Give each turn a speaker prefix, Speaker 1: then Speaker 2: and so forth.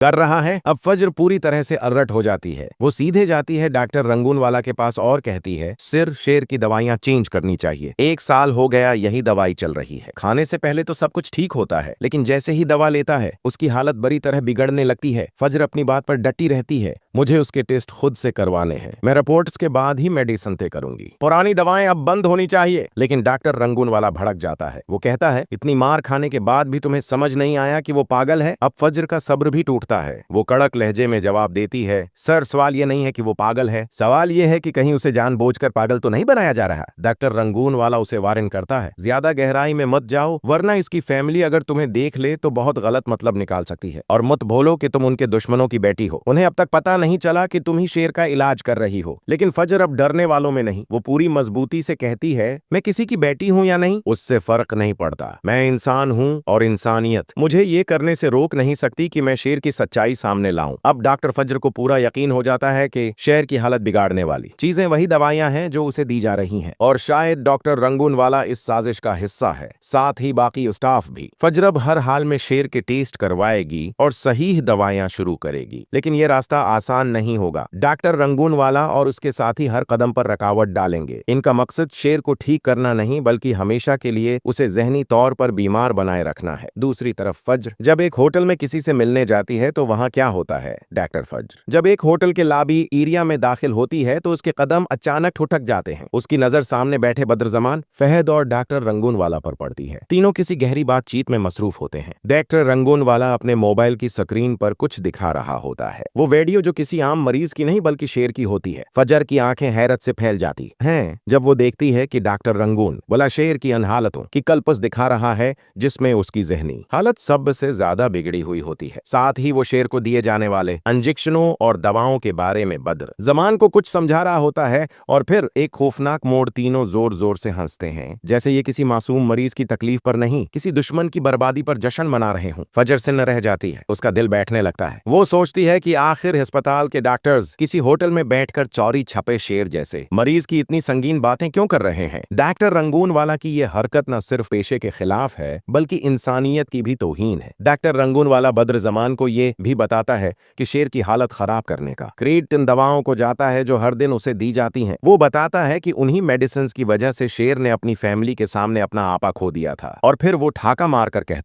Speaker 1: कर रहा है। अब फज्र पूरी तरह से अलर्ट हो जाती है। वो सीधे जाती है डॉक्टर रंगून वाला के पास और कहती है, सिर शेर की दवाइयां चेंज करनी चाहिए। 1 साल हो गया यही दवाई चल रही है। खाने से पहले तो सब कुछ ठीक होता है, लेकिन जैसे ही दवा लेता है उसकी हालत बुरी तरह बिगड़ने लगती है। फज्र अपनी बात पर डटी रहती है, मुझे उसके टेस्ट खुद से करवाने हैं। मैं रिपोर्ट्स के बाद ही मेडिसिन तय करूंगी। पुरानी दवाएं अब बंद होनी चाहिए। लेकिन डॉक्टर रंगून वाला भड़क जाता है। वो कहता है, इतनी मार खाने के बाद भी तुम्हें समझ नहीं आया कि वो पागल है? अब फज्र का सब्र भी टूटता है। वो कड़क लहजे में जवाब देती है, सर सवाल ये नहीं है कि वो पागल है, सवाल ये है कि कहीं उसे जानबूझकर पागल तो नहीं बनाया जा रहा। डॉक्टर रंगून वाला उसे वार्न करता है, ज्यादा गहराई में मत जाओ, वरना इसकी फैमिली अगर तुम्हें देख ले तो बहुत गलत मतलब निकाल सकती है। और मत भूलो कि तुम उनके दुश्मनों की बेटी हो। उन्हें अब तक पता नहीं चला कि तुम ही शेर का इलाज कर रही हो। लेकिन फज्र अब डरने वालों में नहीं। वो पूरी मजबूती से कहती है, मैं किसी की बेटी हूं या नहीं उससे फर्क नहीं पड़ता। मैं इंसान हूं और इंसानियत मुझे ये करने से रोक नहीं सकती कि मैं शेर की सच्चाई सामने लाऊं। अब डॉक्टर फज्र को पूरा यकीन हो जाता है कि शेर की हालत बिगाड़ने वाली चीजें वही दवाइयां हैं जो उसे दी जा रही हैं, और शायद डॉक्टर रंगून वाला इस साजिश का हिस्सा है, साथ ही बाकी स्टाफ भी। फज्र अब हर हाल में शेर के टेस्ट करवाएगी और सही दवाइयां शुरू करेगी। लेकिन यह रास्ता आसान नहीं होगा। डॉक्टर रंगून वाला और उसके साथी हर कदम पर रुकावट डालेंगे। इनका मकसद शेर को ठीक करना नहीं, बल्कि हमेशा के लिए उसे जहनी तौर पर बीमार बनाए रखना है। दूसरी तरफ फज्र जब एक होटल में किसी से मिलने जाती है तो वहां क्या होता है? डॉक्टर फज्र जब एक होटल के लॉबी एरिया में दाखिल होती है तो उसके कदम अचानक ठुठक जाते हैं। उसकी नजर सामने बैठे बद्रजमान, फहद और डॉक्टर रंगून वाला पर पड़ती है। तीनों किसी गहरी बातचीत में मसरूफ होते हैं। डॉक्टर रंगून वाला अपने मोबाइल की स्क्रीन पर कुछ दिखा रहा होता है। वो वीडियो जो किसी आम मरीज की नहीं बल्कि शेर की होती है। फज्र की आंखें हैरत से फैल जाती हैं जब वो देखती है कि डॉक्टर रंगून वाला शेर की अन हालतों की कल्पस दिखा रहा है, जिसमें उसकी जहनी हालत सबसे ज्यादा बिगड़ी हुई होती है। साथ ही वो शेर को दिए जाने वाले इंजेक्शनों और दवाओं के बारे में बद्र जमान को कुछ समझा रहा होता है, और फिर एक खौफनाक मोड़ तीनों जोर जोर से हंसते हैं, जैसे ये किसी मासूम मरीज की तकलीफ पर नहीं, किसी दुश्मन की बर्बादी पर जश्न मना रहे हों। फज्र से न रह जाती है, उसका दिल बैठने लगता है। वो सोचती है कि आखिर अस्पताल के डॉक्टर्स किसी होटल में बैठकर चौरी छपे शेर जैसे मरीज की इतनी संगीन बातें क्यों कर रहे हैं। डॉक्टर रंगून वाला की ये हरकत न सिर्फ पेशे के खिलाफ है, बल्कि इंसानियत की भी तौहीन है। डॉक्टर रंगून वाला बद्र जमान को ये भी बताता है कि शेर की हालत खराब करने का क्रेडिट इन दवाओं को जाता है जो हर दिन उसे दी जाती हैं। वो बताता है कि उन्हीं मेडिसिन की वजह से शेर ने अपनी फैमिली के सामने अपना आपा खो दिया था। और फिर वो ठाका मारकर कहता